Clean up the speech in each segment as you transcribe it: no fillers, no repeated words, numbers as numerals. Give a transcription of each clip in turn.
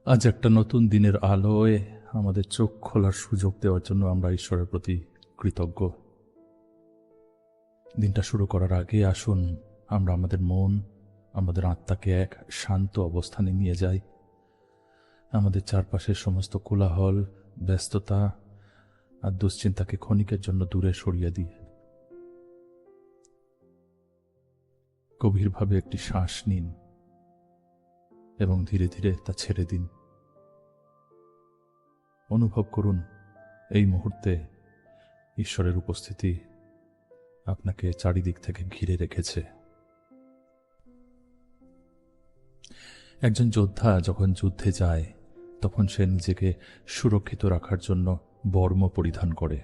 আজ একটা নতুন দিনের আলোয় আমাদের চোখ খোলার সুযোগ দেওয়ার জন্য আমরা ঈশ্বরের প্রতি কৃতজ্ঞ। দিনটা শুরু করার আগে আসুন আমরা আমাদের মন, আমাদের আত্মাকে এক শান্ত অবস্থানে নিয়ে যাই। আমাদের চারপাশের সমস্ত কোলাহল, ব্যস্ততা আর দুশ্চিন্তাকে ক্ষণিকের জন্য দূরে সরিয়ে দিই। গভীরভাবে একটি শ্বাস নিন এবং ধীরে ধীরে তা ছেড়ে দিন। অনুভব করুন এই মুহূর্তে ঈশ্বরের উপস্থিতি আপনাকে চারিদিক থেকে ঘিরে রেখেছে। একজন যোদ্ধা যখন যুদ্ধে যায় তখন সে নিজেকে সুরক্ষিত রাখার জন্য বর্ম পরিধান করে।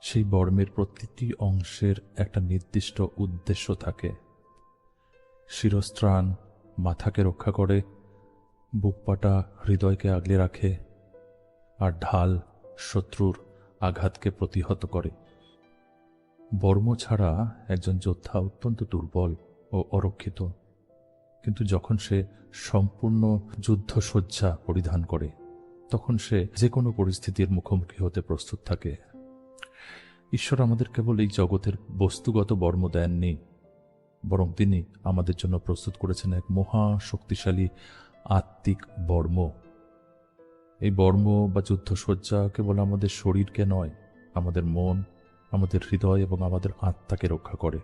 সেই বর্মের প্রতিটি অংশের একটা নির্দিষ্ট উদ্দেশ্য থাকে। শিরস্ত্রাণ মাথাকে রক্ষা করে, বুকপাটা হৃদয়কে আগলে রাখে, আর ঢাল শত্রুর আঘাতকে প্রতিহত করে। বর্ম ছাড়া একজন যোদ্ধা অত্যন্ত দুর্বল ও অরক্ষিত, কিন্তু যখন সে সম্পূর্ণ যুদ্ধসজ্জা পরিধান করে তখন সে যে কোনো পরিস্থিতির মুখোমুখি হতে প্রস্তুত থাকে। ঈশ্বর আমাদের কেবল এই জগতের বস্তুগত বর্ম দেননি, বরং তিনি আমাদের জন্য প্রস্তুত করেছেন এক মহা শক্তিশালী আত্মিক বর্ম। এই বর্ম বা যুদ্ধসজ্জা কেবল আমাদের শরীরকে নয়, আমাদের মন, আমাদের হৃদয় এবং আমাদের আত্মাকে রক্ষা করে।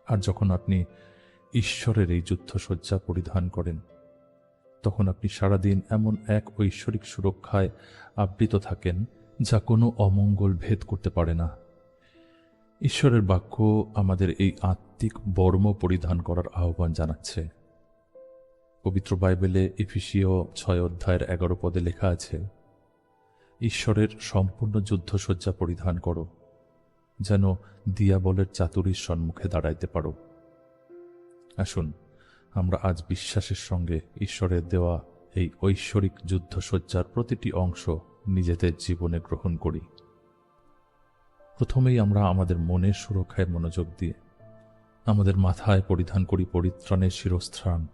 আর যখন আপনি ঈশ্বরের এই যুদ্ধসজ্জা পরিধান করেন তখন আপনি সারাদিন এমন এক ঐশ্বরিক সুরক্ষায় আবৃত থাকেন যা কোনো অমঙ্গল ভেদ করতে পারে না। ঈশ্বরের বাক্য আমাদের এই আত্মিক বর্ম পরিধান করার আহ্বান জানাচ্ছে। পবিত্র বাইবেলে এফেসীয় 6 অধ্যায়ের 11 পদে লেখা আছে, ঈশ্বরের সম্পূর্ণ যুদ্ধসজ্জা পরিধান করো, যেন দিয়াবলের চাতুরীর সম্মুখে দাঁড়াইতে পারো। আসুন আমরা আজ বিশ্বাসের সঙ্গে ঈশ্বরের দেওয়া এই ঐশ্বরিক যুদ্ধসজ্জার প্রতিটি অংশ নিজেদের জীবনে গ্রহণ করি। প্রথমেই আমরা আমাদের মনের সুরক্ষায় মনোযোগ দিয়ে আমাদের মাথায় পরিধান করি পরিত্রাণের শিরস্ত্রাণ।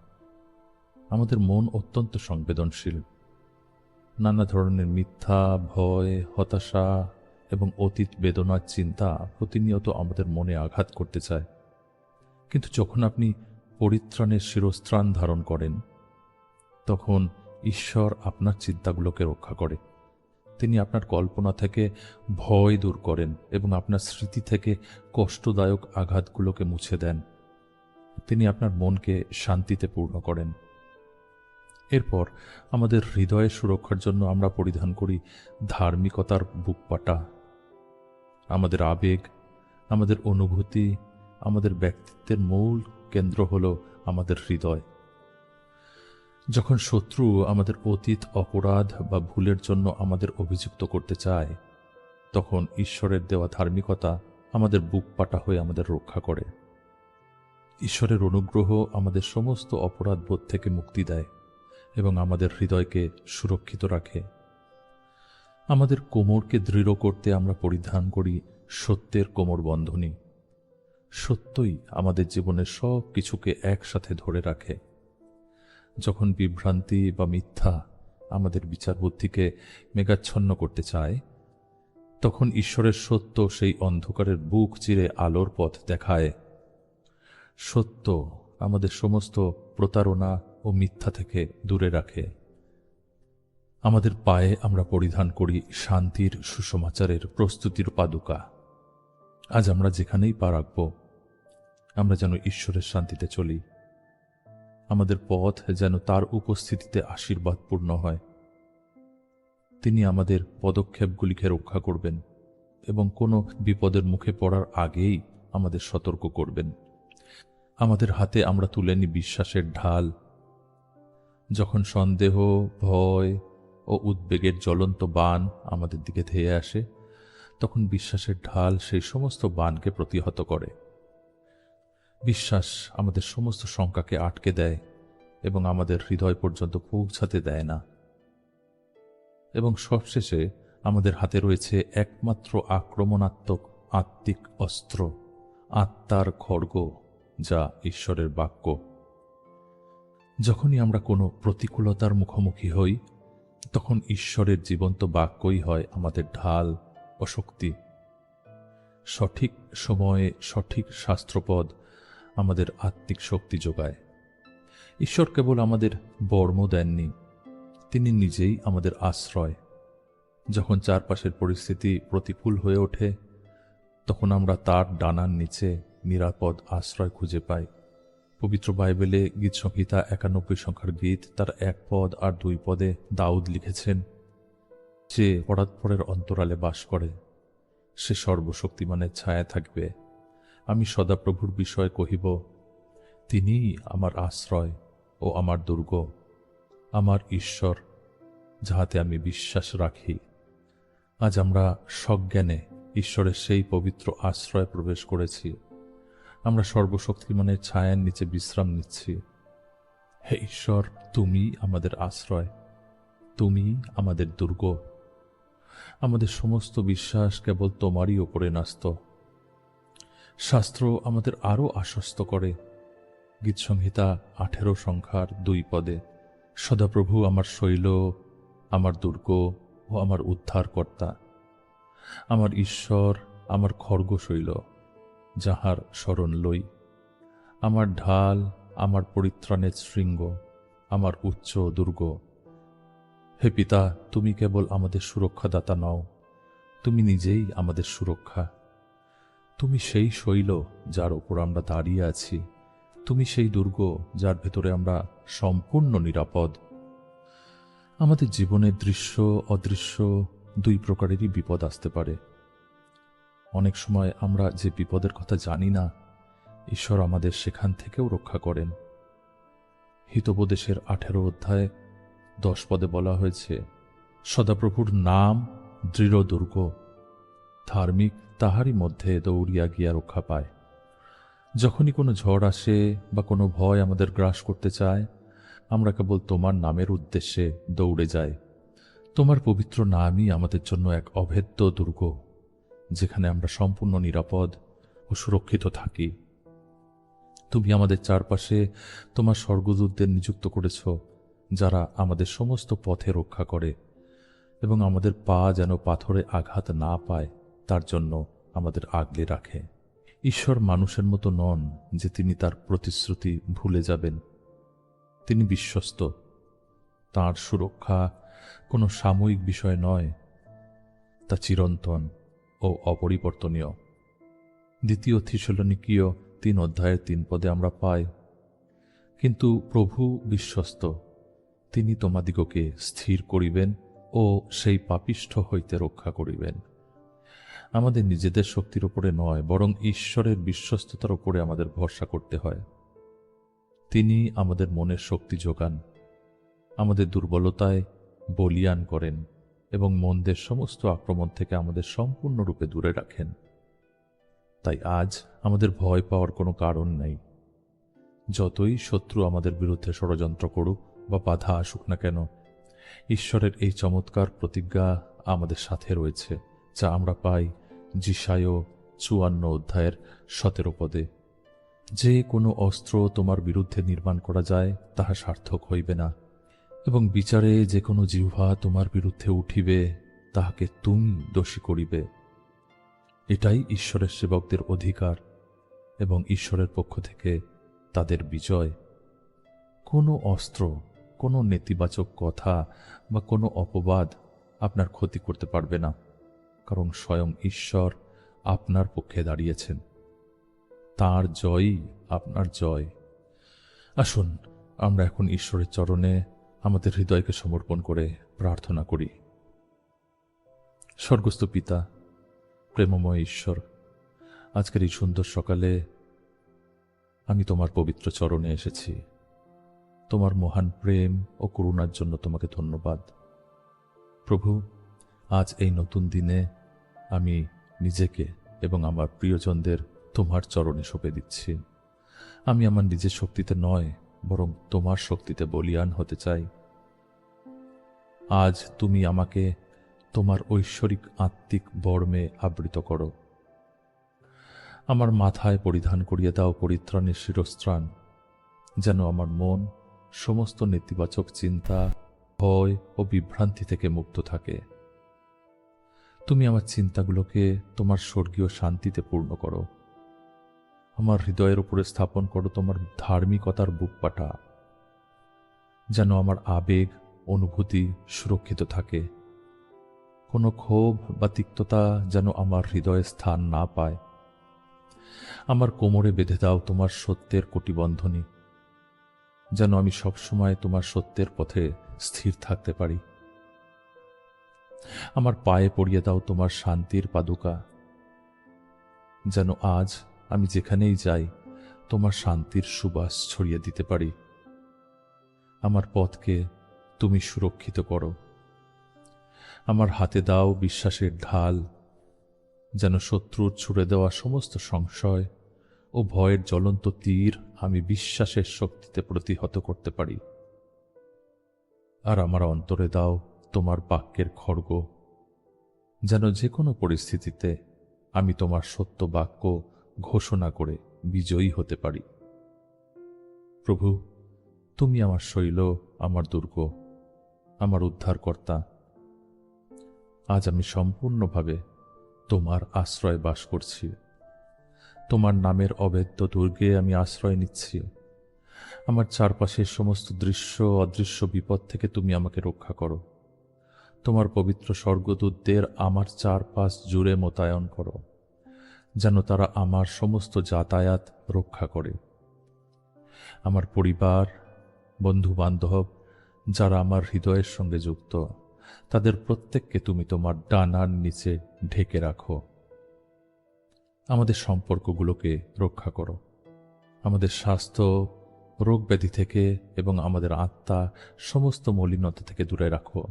আমাদের মন অত্যন্ত সংবেদনশীল। নানা ধরনের মিথ্যা, ভয়, হতাশা এবং অতীত বেদনার চিন্তা প্রতিনিয়ত আমাদের মনে আঘাত করতে চায়। কিন্তু যখন আপনি পরিত্রাণের শিরস্ত্রাণ ধারণ করেন তখন ঈশ্বর আপনার চিন্তাগুলোকে রক্ষা করে। তিনি আপনার কল্পনা থেকে ভয় দূর করেন এবং আপনার স্মৃতি থেকে কষ্টদায়ক আঘাতগুলোকে মুছে দেন। তিনি আপনার মনকে শান্তিতে পূর্ণ করেন। এরপর আমাদের হৃদয়ের সুরক্ষার জন্য আমরা পরিধান করি ধার্মিকতার বুকপাটা। আমাদের আবেগ, আমাদের অনুভূতি, আমাদের ব্যক্তিত্বের মূল কেন্দ্র হল আমাদের হৃদয়। যখন শত্রু আমাদের অতীত অপরাধ বা ভুলের জন্য আমাদের অভিযুক্ত করতে চায় তখন ঈশ্বরের দেওয়া ধার্মিকতা আমাদের বুকপাটা হয়ে আমাদের রক্ষা করে। ঈশ্বরের অনুগ্রহ আমাদের সমস্ত অপরাধবোধ থেকে মুক্তি দেয় এবং আমাদের হৃদয়কে সুরক্ষিত রাখে। আমাদের কোমরকে দৃঢ় করতে আমরা পরিধান করি সত্যের কোমর বন্ধনী। সত্যই আমাদের জীবনের সব কিছুকে একসাথে ধরে রাখে। যখন বিভ্রান্তি বা মিথ্যা আমাদের বিচার বুদ্ধিকে মেঘাচ্ছন্ন করতে চায় তখন ঈশ্বরের সত্য সেই অন্ধকারের বুক চিরে আলোর পথ দেখায়। সত্য আমাদের সমস্ত প্রতারণা ও মিথ্যা থেকে দূরে রাখে। আমাদের পায়ে আমরা পরিধান করি শান্তির সুসমাচারের প্রস্তুতির পাদুকা। আজ আমরা যেখানেই পা রাখব আমরা যেন ঈশ্বরের শান্তিতে চলি। আমাদের পথ যেন তার উপস্থিতিতে আশীর্বাদপূর্ণ হয়। তিনি আমাদের পদক্ষেপগুলিকে রক্ষা করবেন এবং কোনো বিপদের মুখে পড়ার আগেই আমাদের সতর্ক করবেন। আমাদের হাতে আমরা তুলে নিই বিশ্বাসের ঢাল। যখন সন্দেহ, ভয় ও উদ্বেগের জ্বলন্ত বাণ আমাদের দিকে ধেয়ে আসে তখন বিশ্বাসের ঢাল সেই সমস্ত বাণকে প্রতিহত করে। বিশ্বাস আমাদের সমস্ত শঙ্কাকে আটকে দেয় এবং আমাদের হৃদয় পর্যন্ত পৌঁছাতে দেয় না। এবং সবশেষে আমাদের হাতে রয়েছে একমাত্র আক্রমণাত্মক আত্মিক অস্ত্র, আত্মার খড়গ, যা ঈশ্বরের বাক্য। যখনই আমরা কোনো প্রতিকূলতার মুখোমুখি হই, তখন ঈশ্বরের জীবন্ত বাক্যই হয় আমাদের ঢাল ও শক্তি। সঠিক সময়ে সঠিক শাস্ত্রপদ আমাদের আত্মিক শক্তি যোগায়। ঈশ্বর কেবল আমাদের বর্ম দেননি, তিনি নিজেই আমাদের আশ্রয়। যখন চারপাশের পরিস্থিতি প্রতিকূল হয়ে ওঠে, তখন আমরা তার ডানার নিচে নিরাপদ আশ্রয় খুঁজে পাই। পবিত্র বাইবেলে গীত সংহিতা 91 সংখ্যার গীত তার 1 পদ আর 2 পদে দাউদ লিখেছেন, যে পরাৎপরের অন্তরালে বাস করে সে সর্বশক্তিমানের ছায়া থাকবে। আমি সদাপ্রভুর বিষয়ে কহিব, তিনিই আমার আশ্রয় ও আমার দুর্গ, আমার ঈশ্বর, যাহাতে আমি বিশ্বাস রাখি। আজ আমরা সজ্ঞানে ঈশ্বরের সেই পবিত্র আশ্রয়ে প্রবেশ করেছি। আমরা সর্বশক্তিমানের ছায়ার নিচে বিশ্রাম নিচ্ছি। হে ঈশ্বর, তুমি আমাদের আশ্রয়, তুমি আমাদের দুর্গ। আমাদের সমস্ত বিশ্বাস কেবল তোমারই ওপরে ন্যস্ত। শাস্ত্র আমাদের আরও আশ্বস্ত করে। গীত সংহিতা 18 সংখ্যার 2 পদে, সদাপ্রভু আমার শৈল, আমার দুর্গ ও আমার উদ্ধারকর্তা, আমার ঈশ্বর, আমার খড়গশৈল, যাহার শরণ লই, আমার ঢাল, আমার পরিত্রাণের শৃঙ্গ, আমার উচ্চ দুর্গ। হে পিতা, তুমি কেবল আমাদের সুরক্ষাদাতা নও, তুমি নিজেই আমাদের সুরক্ষা। তুমি সেই শৈল যার ওপর আমরা দাঁড়িয়ে আছি, তুমি সেই দুর্গ যার ভেতরে আমরা সম্পূর্ণ নিরাপদ। আমাদের জীবনে দৃশ্য অদৃশ্য 2 প্রকারেরই বিপদ আসতে পারে। অনেক সময় আমরা যে বিপদের কথা জানি না, ঈশ্বর আমাদের সেখান থেকেও রক্ষা করেন। হিতোপদেশের 18 অধ্যায়ে 10 পদে বলা হয়েছে, সদাপ্রভুর নাম দৃঢ় দুর্গ, ধার্মিক তাহারই মধ্যে দৌড়িয়া গিয়া রক্ষা পায়। যখনই কোনো ঝড় আসে বা কোনো ভয় আমাদের গ্রাস করতে চায়, আমরা কেবল তোমার নামের উদ্দেশ্যে দৌড়ে যাই। তোমার পবিত্র নামই আমাদের জন্য এক অভেদ্য দুর্গ, যেখানে আমরা সম্পূর্ণ নিরাপদ ও সুরক্ষিত থাকি। তুমি আমাদের চারপাশে তোমার স্বর্গদূতদের নিযুক্ত করেছ, যারা আমাদের সমস্ত পথে রক্ষা করে এবং আমাদের পা যেন পাথরে আঘাত না পায় তার জন্য আমাদের আগলে রাখে। ঈশ্বর মানুষের মতো নন যে তিনি তার প্রতিশ্রুতি ভুলে যাবেন। তিনি বিশ্বস্ত। তাঁর সুরক্ষা কোনো সাময়িক বিষয় নয়, তা চিরন্তন ও অপরিবর্তনীয়। দ্বিতীয় থিসলনিকীয় 3 অধ্যায়ের 3 পদে আমরা পাই, কিন্তু প্রভু বিশ্বস্ত, তিনি তোমাদিগকে স্থির করিবেন ও সেই পাপিষ্ঠ হইতে রক্ষা করিবেন। আমাদের নিজেদের শক্তির উপরে নয়, বরং ঈশ্বরের বিশ্বস্ততার উপরে আমাদের ভরসা করতে হয়। তিনি আমাদের মনের শক্তি যোগান, আমাদের দুর্বলতায় বলীয়ান করেন এবং মন্দের সমস্ত আক্রমণ থেকে আমাদের সম্পূর্ণরূপে দূরে রাখেন। তাই আজ আমাদের ভয় পাওয়ার কোনো কারণ নেই। যতই শত্রু আমাদের বিরুদ্ধে ষড়যন্ত্র করুক বা বাধা আসুক না কেন, ঈশ্বরের এই চমৎকার প্রতিজ্ঞা আমাদের সাথে রয়েছে, যা আমরা পাই যিশায় 54 অধ্যায়ের 17 পদে। যে কোনো অস্ত্র তোমার বিরুদ্ধে নির্মাণ করা যায় তাহা সার্থক হইবে না, এবং বিচারে যে কোনো জিহ্বা তোমার বিরুদ্ধে উঠিবে তাহাকে তুমি দোষী করিবে। এটাই ঈশ্বরের সেবকদের অধিকার এবং ঈশ্বরের পক্ষ থেকে তাদের বিজয়। কোনো অস্ত্র, কোনো নেতিবাচক কথা বা কোনো অপবাদ আপনার ক্ষতি করতে পারবে না, কারণ স্বয়ং ঈশ্বর আপনার পক্ষে দাঁড়িয়েছেন। তাঁর জয়ই আপনার জয়। আসুন আমরা এখন ঈশ্বরের চরণে আমাদের হৃদয়কে সমর্পণ করে প্রার্থনা করি। স্বর্গস্থ পিতা, প্রেমময় ঈশ্বর, আজকের এই সুন্দর সকালে আমি তোমার পবিত্র চরণে এসেছি। তোমার মহান প্রেম ও করুণার জন্য তোমাকে ধন্যবাদ। প্রভু, আজ এই নতুন দিনে আমি নিজেকে এবং আমার প্রিয়জনদের তোমার চরণে সঁপে দিচ্ছি। আমি আমার নিজের শক্তিতে নয়, বরং তোমার শক্তিতে বলীয়ান হতে চাই। আজ তুমি আমাকে তোমার ঐশ্বরিক আত্মিক বর্মে আবৃত করো। আমার মাথায় পরিধান করিয়ে দাও পরিত্রাণের শিরস্ত্রাণ, যেন আমার মন, সমস্ত নেতিবাচক চিন্তা, ভয় ও বিভ্রান্তি থেকে মুক্ত থাকে। তুমি আমার চিন্তাগুলোকে তোমার স্বর্গীয় শান্তিতে পূর্ণ করো। আমার হৃদয়ের উপরে স্থাপন করো তোমার ধার্মিকতার বুকপাটা, যেন আমার আবেগ, অনুভূতি সুরক্ষিত থাকে। কোনো ক্ষোভ বা তিক্ততা যেন আমার হৃদয়ে স্থান না পায়। আমার কোমরে বেঁধে দাও তোমার সত্যের কটিবন্ধনী, যেন আমি সবসময় তোমার সত্যের পথে স্থির থাকতে পারি। আমার পায়ে পরিয়ে দাও তোমার শান্তির পাদুকা, যেন আজ আমি যেখানেই যাই তোমার শান্তির সুবাস ছড়িয়ে দিতে পারি। আমার পথকে তুমি সুরক্ষিত করো। আমার হাতে দাও বিশ্বাসের ঢাল, যেন শত্রুর ছুড়ে দেওয়া সমস্ত সংশয় ও ভয়ের জ্বলন্ত তীর আমি বিশ্বাসের শক্তিতে প্রতিহত করতে পারি। আর আমার অন্তরে দাও তোমার বাক্যের খড়গ, যেন যে কোনো পরিস্থিতিতে আমি তোমার সত্য বাক্য ঘোষণা করে বিজয়ী হতে পারি। প্রভু, তুমি আমার শৈল, আমার দুর্গ, আমার উদ্ধারকর্তা। আজ আমি সম্পূর্ণভাবে তোমার আশ্রয়ে বাস করছি। তোমার নামের অভেদ্য দুর্গে আমি আশ্রয় নিচ্ছি। আমার চারপাশের সমস্ত দৃশ্য অদৃশ্য বিপদ থেকে তুমি আমাকে রক্ষা করো। তোমার পবিত্র স্বর্গদূতদের আমার চারপাশ জুড়ে মোতায়েন করো, যেন তারা আমার সমস্ত যাতায়াত রক্ষা করে। আমার পরিবার, বন্ধু বান্ধব যারা আমার হৃদয়ের সঙ্গে যুক্ত, তাদের প্রত্যেককে তুমি তোমার ডানার নিচে ঢেকে রাখো। আমাদের সম্পর্কগুলোকে রক্ষা করো। আমাদের স্বাস্থ্য, রোগ ব্যাধি থেকে এবং আমাদের আত্মা সমস্ত মলিনতা থেকে দূরে রাখো।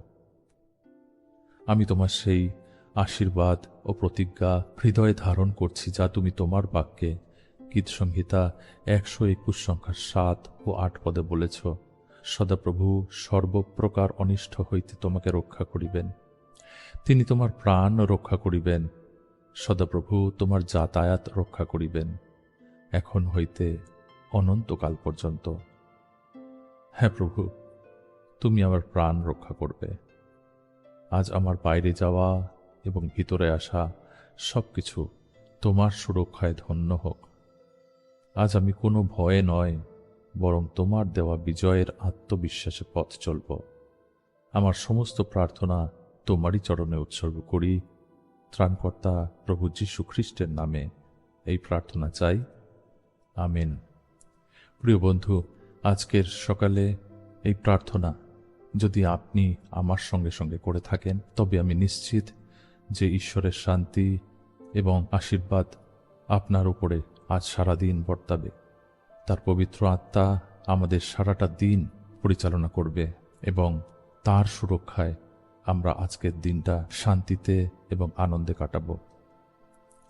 আমি তোমার সেই আশীর্বাদ ও প্রতিজ্ঞা হৃদয়ে ধারণ করছি, যা তুমি তোমার বাক্যে গীতসংহিতা 121 সংখ্যা 7 ও 8 পদে বলেছ। সদাপ্রভু সর্বপ্রকার অনিষ্ট হইতে তোমাকে রক্ষা করিবেন। তিনি তোমার প্রাণ রক্ষা করিবেন। সদাপ্রভু তোমার যাতায়াত রক্ষা করিবেন, এখন হইতে অনন্তকাল পর্যন্ত। হ্যাঁ প্রভু, তুমি আমার প্রাণ রক্ষা করবে। আজ আমার বাইরে যাওয়া এবং ভিতরে আসা সবকিছু তোমার সুরক্ষায় ধন্য হোক। আজ আমি কোনো ভয়ে নয়, বরং তোমার দেওয়া বিজয়ের আত্মবিশ্বাসে পথ চলব। আমার সমস্ত প্রার্থনা তোমারই চরণে উৎসর্গ করি। ত্রাণকর্তা প্রভু যীশু খ্রিস্টের নামে এই প্রার্থনা চাই, আমেন। প্রিয় বন্ধু, আজকের সকালে এই প্রার্থনা যদি আপনি আমার সঙ্গে সঙ্গে করে থাকেন, তবে আমি নিশ্চিত যে ঈশ্বরের শান্তি এবং আশীর্বাদ আপনার উপরে আজ সারাদিন বর্তাবে। তার পবিত্র আত্মা আমাদের সারাটা দিন পরিচালনা করবে এবং তার সুরক্ষায় আমরা আজকের দিনটা শান্তিতে এবং আনন্দে কাটাব।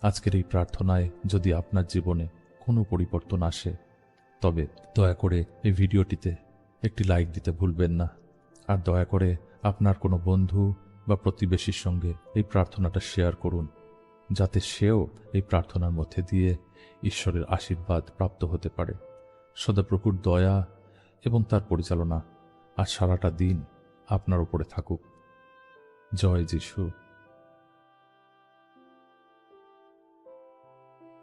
আজকের এই প্রার্থনায় যদি আপনার জীবনে কোনো পরিবর্তন আসে, তবে দয়া করে এই ভিডিওটিতে একটি লাইক দিতে ভুলবেন না। আর দয়া করে আপনার কোনো বন্ধু বা প্রতিবেশীর সঙ্গে এই প্রার্থনাটা শেয়ার করুন, যাতে সেও এই প্রার্থনার মধ্যে দিয়ে ঈশ্বরের আশীর্বাদ প্রাপ্ত হতে পারে। সদাপ্রভুর দয়া এবং তার পরিচালনা আজ সারাটা দিন আপনার উপরে থাকুক। জয় যিশু।